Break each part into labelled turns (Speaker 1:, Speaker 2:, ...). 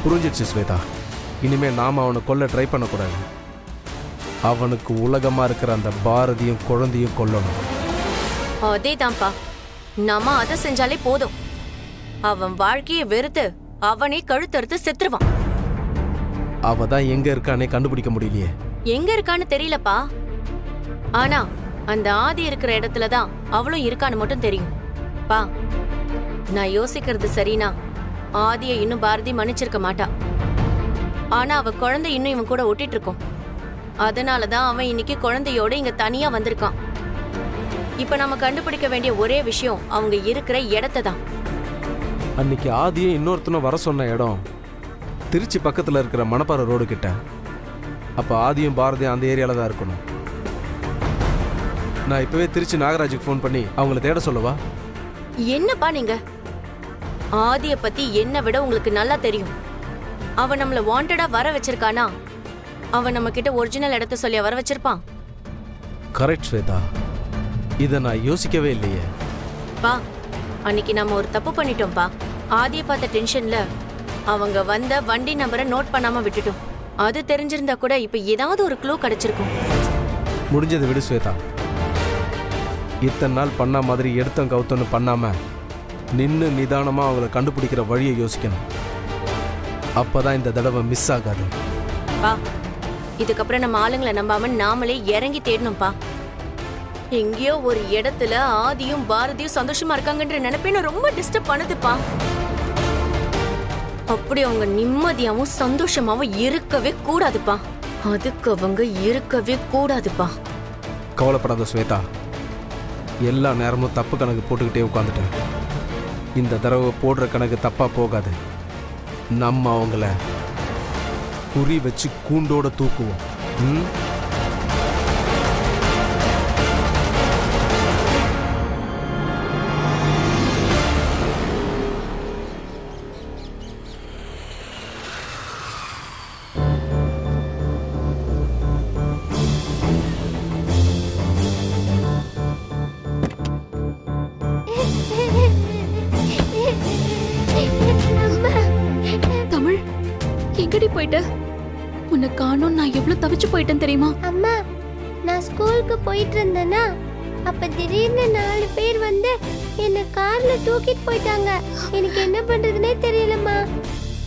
Speaker 1: புரிஞ்சிடுச்சு ஸ்வேதா. இனிமே நாம அவனை கொல்ல ட்ரை பண்ணக்கூடாது. அவனுக்கு உலகமா இருக்கிற அந்த பாரதியும் குழந்தையும் கொல்லணும்.
Speaker 2: அதேதான்ப்பா, நாம அதை செஞ்சாலே போதும். அவன் வாழ்க்கையை வெறுத்து அவனே கழுத்தறுத்து செத்துருவான்.
Speaker 1: அவ தான் எங்க இருக்கானே கண்டுபிடிக்க முடியலையே.
Speaker 2: எங்க இருக்கான்னு தெரியலப்பா. ஆனா அந்த ஆதி இருக்கிற இடத்துலதான் அவளும் இருக்கான்னு மட்டும் தெரியும். பா, நான் யோசிக்கிறது சரினா ஆதிய இன்னும் பாரதி மன்னிச்சிருக்க மாட்டா. ஆனா அவ குழந்தை இன்னும் இவன் கூட ஒட்டிட்டு இருக்கோம். அதனாலதான் அவன் இன்னைக்கு குழந்தையோட இங்க தனியா வந்திருக்கான். இப்ப நம்ம கண்டுபிடிக்க வேண்டிய ஒரே விஷயம் அவங்க இருக்கிற இடத்தை தான்.
Speaker 1: அன்னைக்கு ஆதியும் இன்னொருத்தனும் வர சொன்ன இடம் திருச்சி பக்கத்துல இருக்கிற மணப்பாறை ரோடு கிட்ட. அப்ப ஆதியும் பாரதியும் அந்த ஏரியால தான் இருக்கணும். நான் இப்பவே திருச்சி நாகராஜுக்கு ஃபோன் பண்ணி அவங்கள தேட சொல்லவா?
Speaker 2: என்னப்பா நீங்க? ஆதிய பத்தி என்ன விட உங்களுக்கு நல்லா தெரியும். அவன் நம்மள வாண்டடா வர வச்சிருக்கானா? அவன் நம்ம கிட்ட ஒரிஜினல் இடத்த சொல்லி வர வச்சிருப்பான்.
Speaker 1: கரெக்ட் ஸ்வேதா, இதை நான் யோசிக்கவே இல்லையே.
Speaker 2: பா, அன்னைக்கு நம்ம ஒரு தப்பு பண்ணிட்டோம்ப்பா. ஆதிய பார்த்த டென்ஷன்ல அவங்க வந்த வண்டி நம்பரை நோட் பண்ணாம விட்டுட்டோம். அது தெரிஞ்சிருந்தா கூட இப்ப ஏதாவது ஒரு க்ளூ கிடைச்சிருக்கும்.
Speaker 1: முடிஞ்சது விடு ஸ்வேதா. இத்தனை நாள் பண்ண மாதிரி எடுத்தம் கவுத்தன்னு பண்ணாம நின்று நிதானமா அவங்கள கண்டுபிடிக்கிற வழியை யோசிக்கணும். அப்பதான் இந்த தடவை மிஸ் ஆகாது.
Speaker 2: பா, இதுக்கப்புறம் நம்ம ஆளுங்களை நம்பாம நாமளே இறங்கி தேடணும்பா. எங்கேயோ ஒரு இடத்துல ஆதியும் பாரதியும் சந்தோஷமா இருக்காங்கன்ற நினைப்பே ரொம்ப டிஸ்டர்ப் பண்ணுதுப்பா. அப்படி அவங்க நிம்மதியாவும் சந்தோஷமாவும் இருக்கவே கூடாதுப்பா. அதுக்கு அவங்க இருக்கவே கூடாதுப்பா.
Speaker 1: கவலைப்படாத ஸ்வேதா, எல்லா நேரமும் தப்பு கணக்கு போட்டுக்கிட்டே உட்காந்துட்டேன். இந்த தடவை போடுற கணக்கு தப்பா போகாது. நம்ம அவங்கள குறி வச்சு கூண்டோட தூக்குவோம்.
Speaker 3: தமிழ், எங்கடி போயிட்ட? உன்னை காணோம் நான் எவ்வளவு தவிச்சு போயிட்டேன் தெரியுமா?
Speaker 4: அம்மா, நான் ஸ்கூலுக்கு போயிட்டு இருந்தேனா, அப்ப திடீர்னு 4 பேர் வந்து என்ன கார்ல தூக்கிட்டு போயிட்டாங்க. எனக்கு என்ன பண்றதுனே தெரியலம்மா.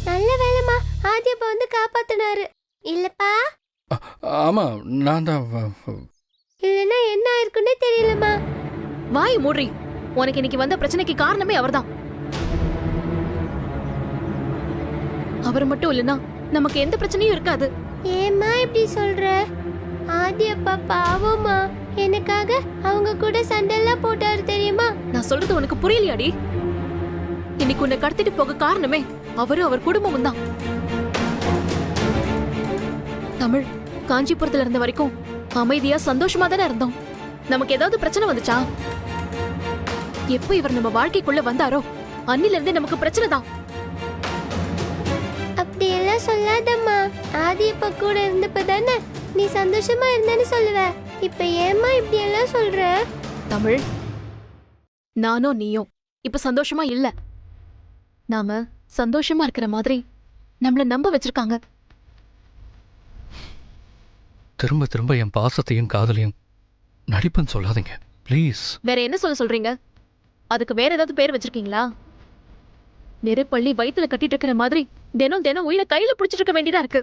Speaker 4: நல்ல வேலைம்மா, ஆதியப்பா வந்து காப்பாத்தினாரு. இல்லப்பா?
Speaker 5: ஆமா, நான் தான்.
Speaker 4: இல்லைன்னா என்ன ஆயிருக்குன்னே தெரியலம்மா.
Speaker 3: வாய் மூடி. உனக்கு இன்னைக்கு வந்த பிரச்சனைக்கு காரணமே அவர்தான். அவர் மட்டும் இல்லைன்னா நமக்கு எந்த பிரச்சனையும் இருக்காது.
Speaker 4: ஏம்மா இப்படி சொல்ற? ஆதியப்பா பாவமா, எனக்காக அவங்க கூட சண்டெல்லாம் போட்டாரு தெரியுமா?
Speaker 3: நான் சொல்றது உனக்கு புரியலையாடி? இன்னைக்கு உன்னை கடத்திட்டு போக காரணமே அவரும் அவர் குடும்பமும் தான். தமிழ், காஞ்சிபுரத்துல இருந்த வரைக்கும் அமைதியா சந்தோஷமா தானே இருந்தோம். நமக்கு ஏதாவது பிரச்சனை வந்துச்சா? எப்ப இவர் நம்ம வாழ்க்கைக்குள்ள வந்தாரோ அன்னில இருந்தே நமக்கு பிரச்சனை தான்.
Speaker 4: அப்படி எல்லாம் சொல்லாதம்மா. ஆதியப்பா கூட இருந்தப்பதானே நீ சந்தோஷமா இருந்தேன்னு சொல்லுவ. இப்ப ஏம்மா இப்படி எல்லாம் சொல்ற?
Speaker 3: தமிழ், நானோ நீயோ இப்ப சந்தோஷமா இல்ல. நாம சந்தோஷமா இருக்கிற மாதிரி நம்மள நம்ப வச்சிருக்காங்க.
Speaker 5: திரும்ப திரும்ப என் பாசத்தையும் காதலையும் நடிப்புன்னு சொல்லாதீங்க ப்ளீஸ்.
Speaker 3: வேற என்ன சொல்றீங்க? அதுக்கு வேற ஏதாவது பேர் வச்சிருக்கீங்களா? நெருப்பள்ளி வயித்துல கட்டிட்டு இருக்கிற மாதிரி தினம் தினம் உயிரை கையில பிடிச்சிட்டு இருக்க வேண்டியதா இருக்கு.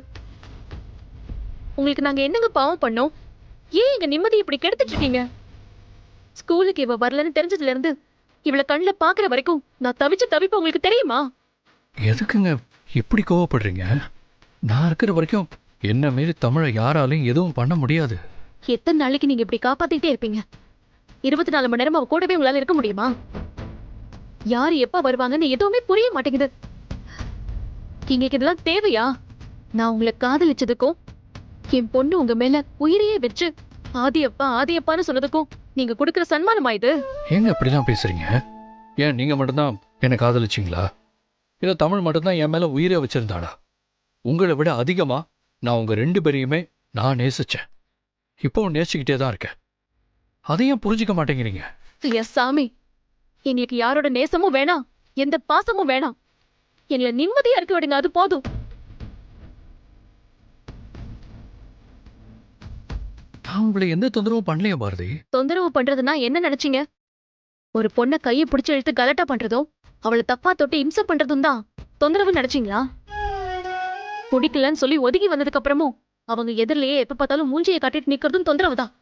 Speaker 3: உங்களுக்கு நாங்க என்னங்க பாவம் பண்ணோம்? ஏன் எங்க நிம்மதி இப்படி கெடுத்துட்டு இருக்கீங்க? ஸ்கூலுக்கு இவ வரலன்னு தெரிஞ்சதுல இருந்து இவளை கண்ணுல பாக்குற வரைக்கும் நான் தவிப்ப உங்களுக்கு தெரியுமா?
Speaker 5: எதுக்குங்க இப்படி கோவப்படுறீங்க? நான் இருக்கிற வரைக்கும் என்ன மீறி தமிழை யாராலையும் எதுவும் பண்ண முடியாது.
Speaker 3: எத்தனை நாளைக்கு நீங்க இப்படி காப்பாத்திட்டே இருப்பீங்க? 24 மணி நேரம் அவ கூடவே உங்களால இருக்க முடியுமா? யாரு எப்ப வருவாங்கன்னு எதுவுமே புரிய மாட்டேங்குது. நீங்க இதெல்லாம் தேவையா? நான் உங்களை காதலிச்சதுக்கும் என் பொண்ணு உங்க மேல உயிரையே வச்சு ஆதியப்பான்னு சொன்னதுக்கும் நீங்க கொடுக்கிற சன்மானமா இது?
Speaker 5: ஏங்க அப்படிலாம் பேசுறீங்க? ஏன் நீங்க மட்டும்தான் என்ன காதலிச்சிங்களா? இல்ல தமிழ் மட்டும்தான் என் மேல உயிரை வச்சிருந்தாளா? உங்களை விட அதிகமா நான் உங்க 2 பேரையுமே நான் நேசிச்சேன். இப்போ நேசிக்கிட்டே தான் இருக்கேன். அதையும் புரிஞ்சுக்க மாட்டேங்கிறீங்க.
Speaker 3: எஸ் சாமி, எங்களுக்கு யாரோட நேசமும் வேணாம், எந்த பாசமும் வேணாம். எங்களை நிம்மதியா இருக்க விடுங்க, அது போதும்.
Speaker 5: நான் உங்களை எந்த தொந்தரவும் பண்ணலையா பாரதி?
Speaker 3: தொந்தரவு பண்றதுன்னா என்ன நினைச்சீங்க? ஒரு பொண்ணை கையை பிடிச்சு இழுத்து கலட்டா பண்றதும் அவளை தப்பா தொட்டு இம்சை பண்றதும் தான் தொந்தரவு நினைச்சீங்களா? பிடிக்கலன்னு சொல்லி ஒதுங்கி வந்ததுக்கு அப்புறமும் அவங்க எதிரிலேயே எப்ப பார்த்தாலும் மூஞ்சியை காட்டிட்டு நிக்கிறதும் தொந்தரவு தான்.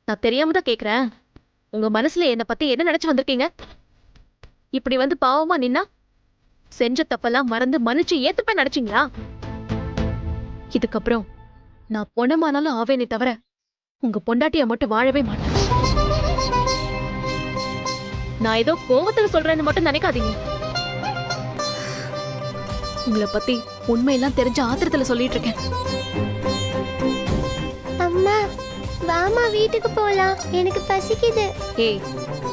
Speaker 3: நான் தெரியாம தான் கேக்குறேன், உங்க மனசுல என்னை பத்தி என்ன நினைச்சு வந்திருக்கீங்க? இப்படி வந்து பாவமா நின்னா செஞ்ச தப்பெல்லாம் மறந்து மன்னிச்சு ஏத்துப்பேன் நினைச்சீங்களா? இதுக்கப்புறம் நான் பொணமானாலும் ஆவேனே தவிர உங்க பொண்டாட்டிய மட்டும் வாழவே மாட்டேன். நான் ஏதோ கோவத்துல சொல்றேன்னு மட்டும் நினைக்காதீங்க. உங்களை பத்தி உண்மையெல்லாம் தெரிஞ்ச ஆத்திரத்துல சொல்லிட்டு இருக்கேன்.
Speaker 4: அம்மா வாமா வீட்டுக்கு போலாம், எனக்கு பசிக்குது.
Speaker 3: ஏய்,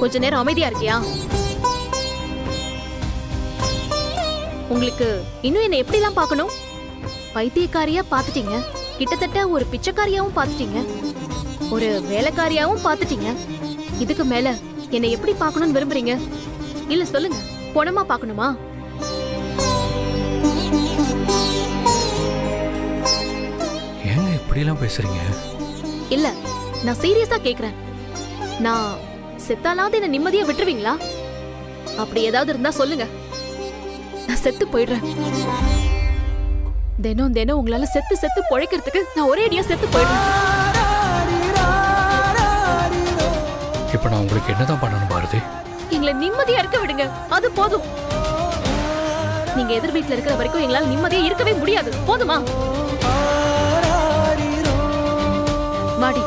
Speaker 3: கொஞ்ச நேரம் அமைதியா இருக்கியா? உங்களுக்கு இன்னும் என்ன எப்படிலாம் பார்க்கணும்? பைத்தியக்காரியா பாத்துட்டீங்க, கிட்டத்தட்ட ஒரு பிச்சைக்காரியாவும் பாத்துட்டீங்க, ஒரு வேலைக்காரியாவும் பாத்துட்டீங்க. இதுக்கு மேல என்னை எப்படி பார்க்கணும்னு விரும்புறீங்க? இல்ல சொல்லுங்க, பொணமா பார்க்கணுமா?
Speaker 5: ஏங்க இப்படிலாம் பேசுறீங்க?
Speaker 3: இல்ல, நான் சீரியஸா கேக்குறேன். நான் செத்தாலாவது என்ன நிம்மதியா விட்டுருவீங்களா? அப்படி ஏதாவது இருந்தா சொல்லுங்க, நான் செத்து போயிடுறேன். தினம் தினம் உங்களால செத்து செத்து பொழைக்கிறதுக்கு நான் ஒரே அடியா செத்து போயிடுறேன்.
Speaker 5: இப்ப நான் உங்களுக்கு என்னதான் பண்ணணும் பாரதி?
Speaker 3: எங்களை நிம்மதியா இருக்க விடுங்க, அது போதும். நீங்க எதிர் வீட்டுல இருக்கிற வரைக்கும் எங்களால நிம்மதியா இருக்கவே முடியாது. போதுமா? வாடி.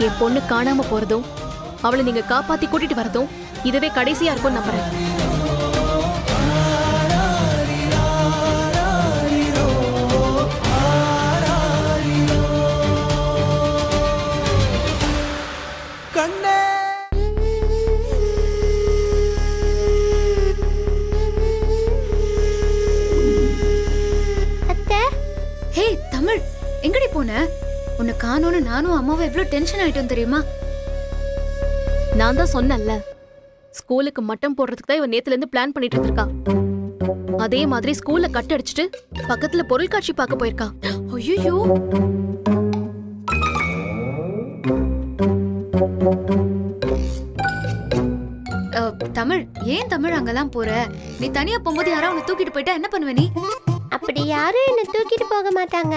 Speaker 3: என் பொண்ணு காணாம போறதும் அவளை நீங்க காப்பாத்தி கூட்டிட்டு வரதும் இதுவே கடைசியா இருக்கும் நம்புறேன்.
Speaker 4: அத்தை,
Speaker 6: ஹே தமிழ், எங்கடி போன? உன்னை காணோன்னு நானும் அம்மாவும் எவ்வளவு டென்ஷன் ஆயிட்டோம் தெரியுமா?
Speaker 3: நான் தான் சொன்னேன்ல, ஸ்கூலுக்கு மட்டம் போடுறதுக்கு தான் இவன் நேத்துல இருந்து பிளான் பண்ணிட்டு இருந்திருக்கா. அதே மாதிரி ஸ்கூல்ல கட் அடிச்சுட்டு பக்கத்துல பொருட்காட்சி பார்க்க போயிருக்கா.
Speaker 6: ஐயோ, தமிழ், ஏன் தமிழ் அங்கெல்லாம் போற? நீ தனியா போகும்போது யாரா உன்னை தூக்கிட்டு போயிட்டா என்ன பண்ணுவ நீ?
Speaker 4: அப்படி யாரும் என்ன தூக்கிட்டு போக மாட்டாங்க.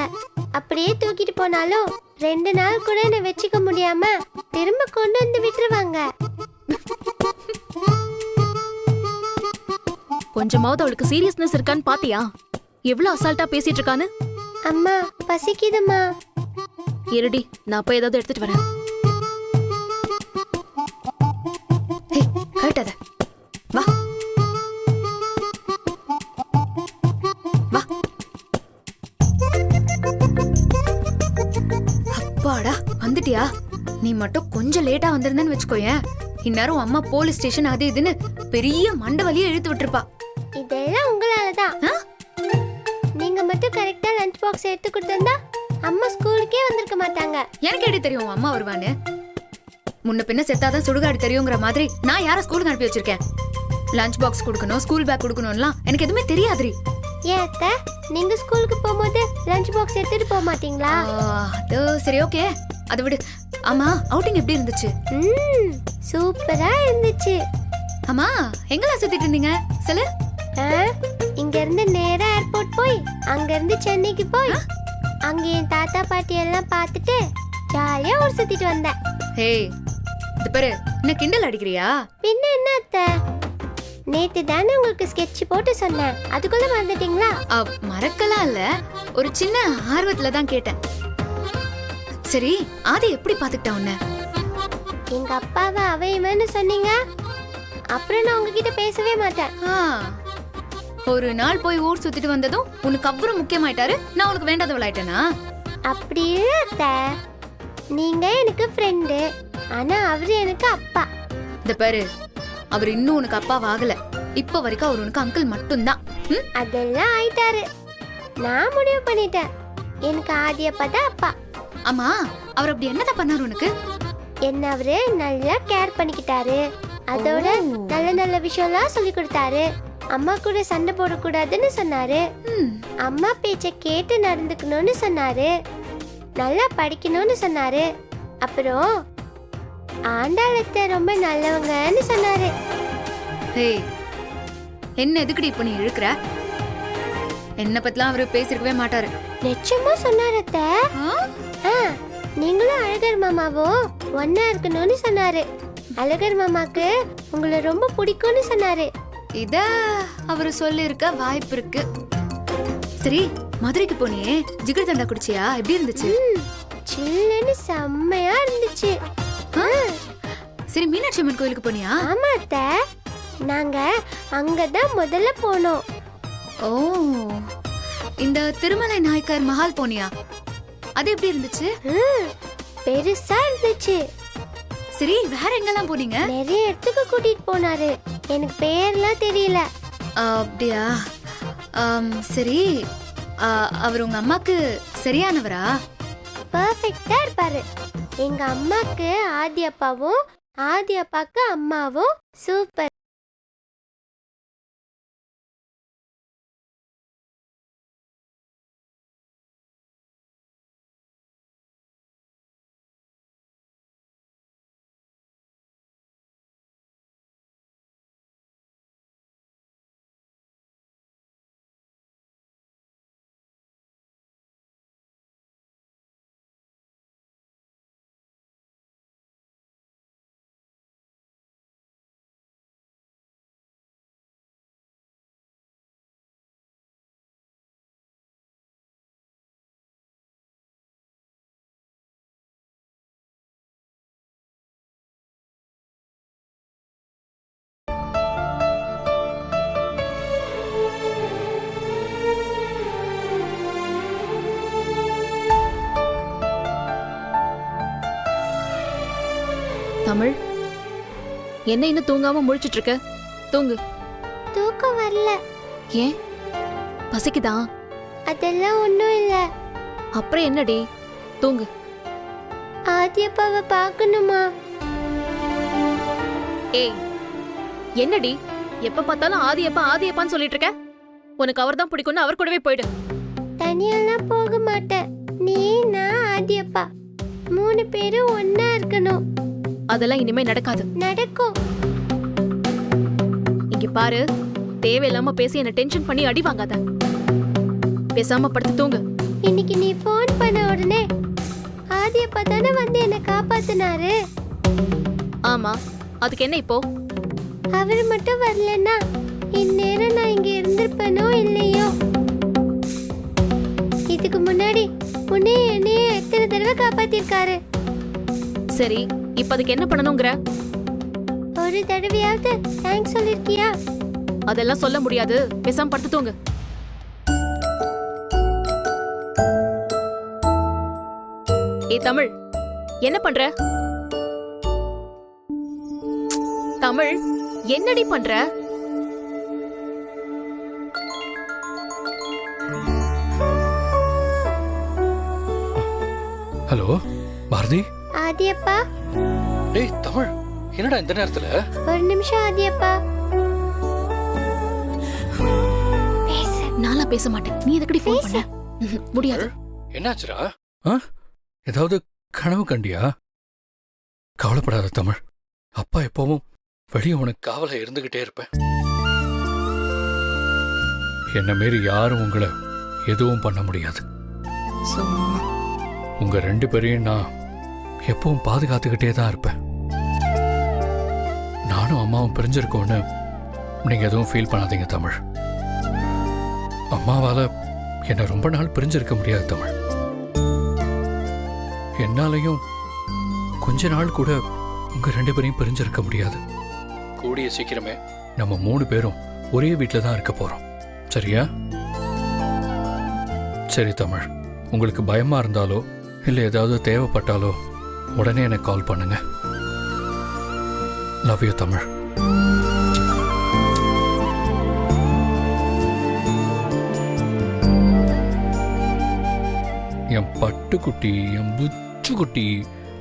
Speaker 4: அப்படியே தூக்கிட்டு போனாலும் 2 நாள் கூட என்ன வச்சுக்க முடியாம திரும்ப கொண்டு வந்து விட்டுருவாங்க.
Speaker 3: கொஞ்சமாவது அவளுக்கு சீரியஸ்னஸ் இருக்கான்னு பாத்தியா? எவ்வளவு அசால்ட்டா பேசிட்டு இருக்கான்னு.
Speaker 4: அம்மா பசிக்குதுமா.
Speaker 3: இருடி, நான் போய் ஏதாவது எடுத்துட்டு வரேன்.
Speaker 6: ஹே, கேட்டத வா வா. அப்பாடா, வந்துட்டியா? நீ மட்டும் கொஞ்சம் லேட்டா வந்திருந்தேன்னு வச்சுக்கோயேன், இந்நேரம் அம்மா போலீஸ் ஸ்டேஷன் அது இதுன்னு பெரிய மண்டவலியை இழுத்து விட்டுருப்பா.
Speaker 4: இதெல்லாம் உங்களாலதான். நீங்க மட்டும் கரெக்டா லஞ்ச் பாக்ஸ் எடுத்து கொடுத்திருந்தா அம்மா ஸ்கூலுக்கே வந்திருக்க மாட்டாங்க.
Speaker 6: எனக்கு எப்படி தெரியும் உன் அம்மா வருவான்னு? முன்ன பின்ன செத்தாதான் சுடுகாடு தெரியுங்கிற மாதிரி நான் யார ஸ்கூலுக்கு அனுப்பி வச்சிருக்கேன்? லஞ்ச் பாக்ஸ் கொடுக்கணும், ஸ்கூல் பேக் கொடுக்கணும்லாம் எனக்கு எதுவுமே தெரியாதுரி.
Speaker 4: ஏன் அத்தை, நீங்க ஸ்கூலுக்கு போகும்போது லஞ்ச் பாக்ஸ் எடுத்துட்டு போக மாட்டீங்களா?
Speaker 6: அது சரி, ஓகே, அதை விடு. ஆமா, அவுட்டிங் எப்படி இருந்துச்சு?
Speaker 4: சூப்பரா இருந்துச்சு.
Speaker 6: ஆமா, எங்கெல்லாம் சுத்திட்டு இருந்தீங்க சொல்லு.
Speaker 4: இங்க இருந்து நேரா ஏர்போர்ட் போய் அங்க இருந்து சென்னைக்கு போய் அங்க என் தாத்தா பாட்டி எல்லாம் பார்த்துட்டு ஜாலியா ஊர் சுத்திட்டு வந்தேன்.
Speaker 6: ஹே, இது பாரு, என்ன கிண்டல் அடிக்கிறியா?
Speaker 4: பின்ன என்ன அத்தை, நேத்து தானே உங்களுக்கு ஸ்கெட்ச் போட்டு சொன்னேன், அதுக்குள்ள மறந்துட்டீங்களா?
Speaker 6: மறக்கலாம் இல்ல, ஒரு சின்ன ஆர்வத்துல தான் கேட்டேன். சரி, ஆதி எப்படி பாத்துக்கிட்டா உன்ன?
Speaker 4: எங்க அப்பாவை அவ இவன்னு சொன்னீங்க, அப்புறம் நான் உங்ககிட்ட பேசவே மாட்டேன்.
Speaker 6: ஒரு நாள் போய் ஊர் சுத்திட்டு வந்ததும் உனக்கு அப்புறம் முக்கியமாயிட்டாரு, நான் உனக்கு வேண்டாதவளாயிட்டேனா?
Speaker 4: அப்படி இல்ல அத்தை, நீங்க எனக்கு ஃப்ரெண்டு, ஆனா அவரு எனக்கு அப்பா.
Speaker 6: இந்த பாரு, அவர் இன்னும் உனக்கு அப்பா ஆகல. இப்ப வரைக்கும் அவர் உனக்கு அங்கிள் மட்டும்தான்.
Speaker 4: அதெல்லாம் ஆயிட்டாரு. நான் முடிவு பண்ணிட்டேன், எனக்கு ஆதி அப்பா தான் அப்பா.
Speaker 6: ஆமா, அவர் அப்படி என்னதான் பண்ணாரு உனக்கு?
Speaker 4: என்ன அவரு நல்லா கேர் பண்ணிக்கிட்டாரு, அதோட நல்ல நல்ல விஷயம்லாம் சொல்லி கொடுத்தாரு. அம்மா கூட சண்டை போடக்கூடாதுன்னு சொன்னாரு. அம்மா பேச்ச கேட்டு நடந்துக்கணும்னு சொன்னாரு. நல்லா படிக்கணும்னு சொன்னாரு. அப்புறம் ஆண்டாளத்தை ரொம்ப நல்லவங்கன்னு சொன்னாரு.
Speaker 6: ஏய், என்ன எதுக்குடி இப்ப நீ இழுக்கிற? என்ன பத்திலாம் அவரு பேசிருக்கவே மாட்டாரு.
Speaker 4: நிச்சயமா சொன்னாரு அத்தை. நீங்களும் அழகர் மாமாவும் ஒன்னா இருக்கணும்னு சொன்னாரு. அழகர் மாமாக்கு உங்களை ரொம்ப பிடிக்கும்னு சொன்னாரு.
Speaker 6: இத அவரு சொல்லி இருக்க வாய்ப்பு இருக்கு. சரி, மதுரைக்கு போனியே, ஜிகர் தண்டா குடிச்சியா? எப்படி இருந்துச்சு?
Speaker 4: சில்லுன்னு செம்மையா இருந்துச்சு.
Speaker 6: சரி, மீனாட்சி அம்மன் கோயிலுக்கு போனியா?
Speaker 4: ஆமா அத்தை, நாங்க அங்கதான் முதல்ல போனோம்.
Speaker 6: ஓ, இந்த திருமலை நாயக்கர் மஹால் போனியா? அது எப்படி இருந்துச்சு?
Speaker 4: பெருசா இருந்துச்சு.
Speaker 6: சரி, வேற எங்கெல்லாம் போனீங்க?
Speaker 4: நிறைய இடத்துக்கு கூட்டிட்டு போனாரு. எனக்கு பேர்லாம் தெரியல.
Speaker 6: அப்படியா? சரி, அவர் உங்க அம்மாக்கு சரியானவரா?
Speaker 4: பர்ஃபெக்ட்டா இருப்பாரு. எங்க அம்மாக்கு ஆதி அப்பாவும் ஆதி அப்பாக்கு அம்மாவும் சூப்பர்.
Speaker 3: தமிழ், என்ன இன்னும் தூங்காம முழிச்சிட்டு இருக்க? தூங்கு.
Speaker 4: தூக்கம் வரல.
Speaker 3: ஏன்? பசிக்குதா?
Speaker 4: அதெல்லாம் ஒண்ணும் இல்ல.
Speaker 3: அப்புறம் என்னடி? தூங்கு.
Speaker 4: ஆதி அப்பாவை பார்க்கணுமா?
Speaker 3: ஏய், என்னடி எப்ப பார்த்தாலும் ஆதி அப்பான்னு சொல்லிட்டு இருக்க? உனக்கு அவர் தான் பிடிக்கும்னு அவர் கூடவே போயிடு.
Speaker 4: தனியெல்லாம் போக மாட்டேன். நீ, நான், ஆதி அப்பா 3 பேரும் ஒன்னா இருக்கணும்.
Speaker 3: அதெல்லாம் இனிமே நடக்காது.
Speaker 4: நடக்கும்.
Speaker 3: இங்க பாரு, தேவையில்லாம பேசி என்ன டென்ஷன் பண்ணி அடி வாங்காத. பேசாம படுத்து தூங்கு.
Speaker 4: இன்னைக்கு நீ ஃபோன் பண்ண உடனே ஆதி அப்பா தானே வந்து என்ன காப்பாத்தினாரு.
Speaker 3: ஆமா, அதுக்கு என்ன இப்போ?
Speaker 4: அவர் மட்டும் வரலன்னா இந்நேரம் நான் இங்க இருந்திருப்பேனோ இல்லையோ. இதுக்கு முன்னாடி என்னைய எத்தனை தடவை காப்பாத்திருக்காரு.
Speaker 3: சரி, இப்ப அதுக்கு என்ன பண்ணணும்ங்கற?
Speaker 4: ஒரு தடவையாவது தேங்க்ஸ் சொல்லிருக்கியா?
Speaker 3: அதெல்லாம் சொல்ல முடியாது. பேசாம படுத்து தூங்கு. ஏய் தமிழ், என்ன பண்ற? தமிழ், என்னடி பண்ற?
Speaker 5: ஹலோ பாரதி.
Speaker 4: ஆதி அப்பா.
Speaker 5: டேய் தமிழ், என்னடா இந்த நேரத்துல?
Speaker 4: ஒரு நிமிஷம் ஆதி அப்பா.
Speaker 3: நான்லாம் பேச மாட்டேன். நீ எதுக்கடி ஃபோன் பண்ண? முடியாது.
Speaker 5: என்னாச்சுடா? ஏதாவது கனவு கண்டியா? கவலைப்படாத தமிழ், அப்பா எப்பவும் வெளியே உனக்கு காவல இருந்துகிட்டே இருப்பேன். என்ன மீறி யாரும் உங்களை எதுவும் பண்ண முடியாது. உங்க 2 பேரையும் நான் எப்பவும் பாதுகாத்துக்கிட்டே தான் இருப்பேன். நானும் அம்மாவும் பிரிஞ்சிருக்கோன்னு நீங்க எதுவும் ஃபீல் பண்ணாதீங்க தமிழ். அம்மாவால என்னை ரொம்ப நாள் பிரிஞ்சிருக்க முடியாது தமிழ். என்னாலையும் கொஞ்ச நாள் கூட உங்க 2 பேரையும் பிரிஞ்சிருக்க முடியாது. கூடிய சீக்கிரமே நம்ம 3 பேரும் ஒரே வீட்டில் தான் இருக்க போறோம். சரியா? சரி தமிழ், உங்களுக்கு பயமா இருந்தாலோ இல்லை ஏதாவது தேவைப்பட்டாலோ உடனே எனக்கு கால் பண்ணுங்க. Love you Tamil. என் பட்டுக்குட்டி, என் புச்சு குட்டி,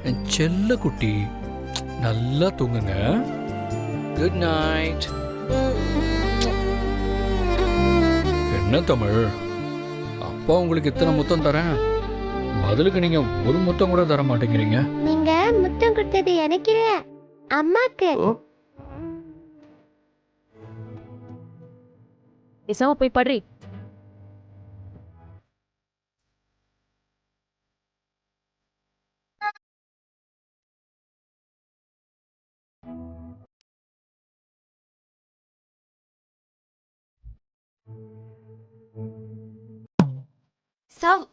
Speaker 5: என் செல்ல குட்டி, நல்லா தூங்குங்க. Good night. என்ன தமிழ், அப்பா உங்களுக்கு இத்தனை முத்தம் தரேன், பதிலுக்கு நீங்க ஒரு முத்தம் கூட தர மாட்டேங்கிறீங்க.
Speaker 4: நீங்க முத்தம் கொடுத்தது எனக்கு இல்ல, அம்மாக்கு.
Speaker 3: பேசாம போய் படுறி.
Speaker 6: சாவ்.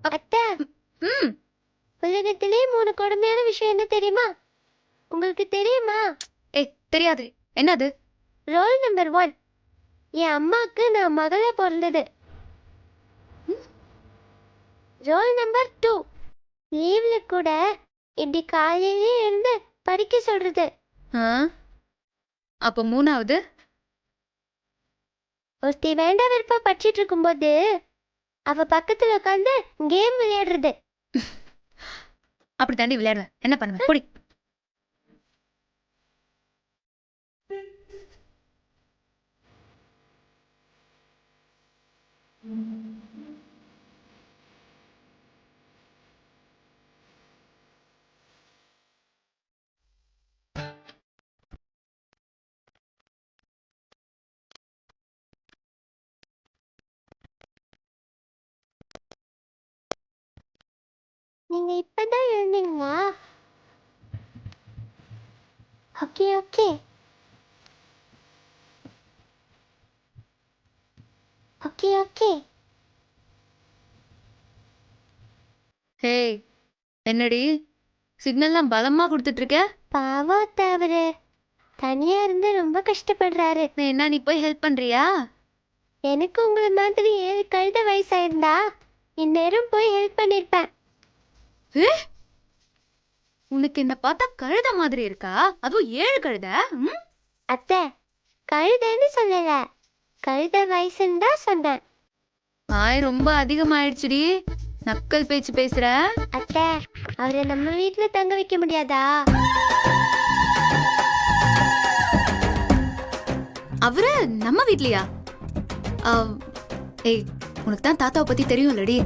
Speaker 4: அத்தை,
Speaker 6: ம்.
Speaker 4: உலகத்திலே 3 கொடுமையான விஷயம் என்ன தெரியுமா? உங்களுக்கு தெரியுமா?
Speaker 6: ஏய் தெரியாது, என்னது?
Speaker 4: ரோல் நம்பர் 1, என் அம்மாக்கு நான் மகளா பிறந்தது. ரோல் நம்பர் 2, லீவ்ல கூட இப்படி காலையிலே இருந்து படிக்க சொல்றது.
Speaker 6: ஆ? அப்ப 3வது?
Speaker 4: ஒருத்தி வேண்டாம் வெறுப்பா படிச்சிட்டு இருக்கும்போது அவ பக்கத்துல உட்காந்து கேம் விளையாடுறது.
Speaker 6: அப்படி தாண்டி விளையாடுவேன், என்ன பண்ணுவேன்? குடி.
Speaker 4: நீங்க இப்பதான் எழுந்தீங்களா? Okay okay okay okay.
Speaker 6: Hey, என்னடி சிக்னல்லாம் பலமா கொடுத்துட்டு இருக்க?
Speaker 4: பாவம் அத்தை, அவரு தனியா இருந்து ரொம்ப கஷ்டப்படுறாரு.
Speaker 6: என்ன நீ போய் ஹெல்ப் பண்றியா?
Speaker 4: எனக்கு உங்களை மாதிரி 7 கழுத வயசாயிருந்தா இந்நேரம் போய் ஹெல்ப் பண்ணிருப்பேன்.
Speaker 6: உனக்கு என்ன பார்த்தா கழுத மாதிரி இருக்கா? அதுவும் 7 கழுத? ம்?
Speaker 4: அத்தை, கழுதைன்னு சொல்லல, கழுத வயசுன்னு தான் சொன்னேன்.
Speaker 6: வாய் ரொம்ப அதிகமாயிடுச்சுடி, நக்கல் பேச்சு பேசுற.
Speaker 4: அத்தை, அவரை நம்ம வீட்டுல தங்க வைக்க முடியாதா?
Speaker 6: அவரு நம்ம வீட்லயா? ஏய், உனக்கு தான் தாத்தாவை பத்தி தெரியும்லடி.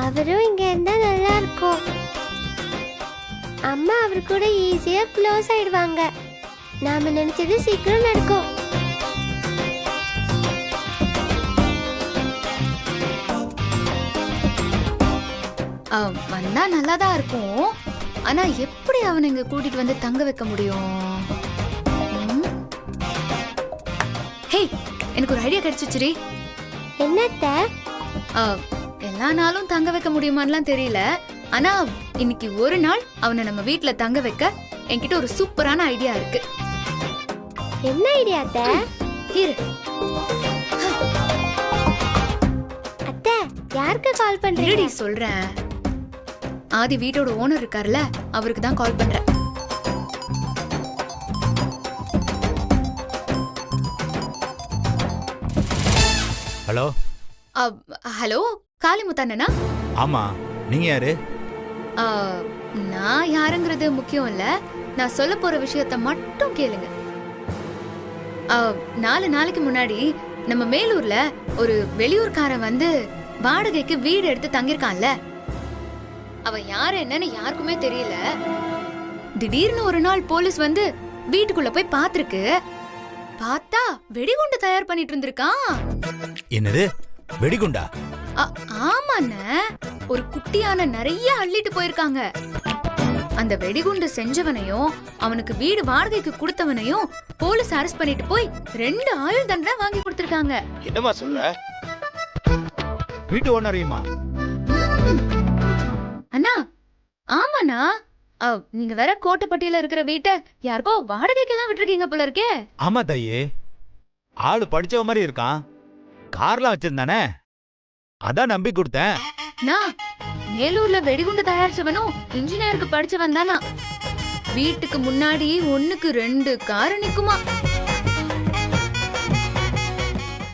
Speaker 4: அவரும் இங்க இருந்தா நல்லா இருக்கும். அம்மா அவர் கூட ஈஸியா க்ளோஸ் ஆயிடுவாங்க. நாம நினைச்சது சீக்கிரம் நடக்கும்.
Speaker 6: வந்தா நல்லாதான் இருக்கும். ஆனா எப்படி அவனை இங்க கூட்டிட்டு வந்து தங்க வைக்க முடியும்? ம்? ஹே, எனக்கு ஒரு ஐடியா கிடைச்சிச்சுடி.
Speaker 4: என்னத்த?
Speaker 6: எல்லா நாளும் தங்க வைக்க முடியுமான்லாம் தெரியல. ஆனா இன்னைக்கு ஒரு நாள் அவனை நம்ம வீட்ல தங்க வைக்க என்கிட்ட ஒரு சூப்பரான ஐடியா இருக்கு.
Speaker 4: என்ன ஐடியா அத்த?
Speaker 6: இரு.
Speaker 4: அத்த, யாருக்கு கால் பண்றீங்க?
Speaker 6: இருடி சொல்றேன். ஆதி வீட்டோட ஓனர் இருக்கார்ல, அவருக்கு தான் கால் பண்றேன்.
Speaker 7: ஹலோ.
Speaker 6: ஹலோ, காளிமுத்தண்ணனா?
Speaker 7: ஆமா, நீங்க யாரு?
Speaker 6: நான் யாருங்கிறது முக்கியம் இல்ல, நான் சொல்ல போற விஷயத்த மட்டும் கேளுங்க. 4 நாளைக்கு முன்னாடி நம்ம மேலூர்ல ஒரு வெளியூர்காரன் வந்து வாடகைக்கு வீடு எடுத்து தங்கியிருக்கான்ல, அவன் யாரு என்னன்னு யாருக்குமே தெரியல. திடீர்னு ஒரு நாள் போலீஸ் வந்து வீட்டுக்குள்ள போய் பாத்துருக்கு. பார்த்தா வெடிகுண்டு தயார் பண்ணிட்டு இருந்திருக்கான்.
Speaker 7: என்னது, வெடிகுண்டா?
Speaker 6: ஆமாண்ண, ஒரு குட்டியான நிறைய அள்ளிட்டு போயிருக்காங்க. அந்த வெடிகுண்டு செஞ்சவனையும் அவனுக்கு வீடு வாடகைக்கு கொடுத்தவனையும் போலீஸ் அரெஸ்ட் பண்ணிட்டு போய் 2 ஆயுள் தண்டனை வாங்கி கொடுத்திருக்காங்க.
Speaker 7: என்னமா சொல்ற? வீட்டு ஓனரையுமா?
Speaker 6: அண்ணா, ஆமாண்ணா, நீங்க வேற கோட்டைப்பட்டியில இருக்கிற வீட்டை யாருக்கோ வாடகைக்கெல்லாம் விட்டுருக்கீங்க போல இருக்கே.
Speaker 7: ஆமா தாயே, ஆளு படிச்சவ மாதிரி இருக்கான், கார்லாம் வச்சிருந்தானே, அதான் நம்பி கொடுத்தேன்.
Speaker 6: மேலூர்ல வெடிகுண்டு தயாரிச்சவனும் இன்ஜினியருக்கு படிச்சவன் தானா. வீட்டுக்கு முன்னாடி 1க்கு 2 கார் நிக்குமா.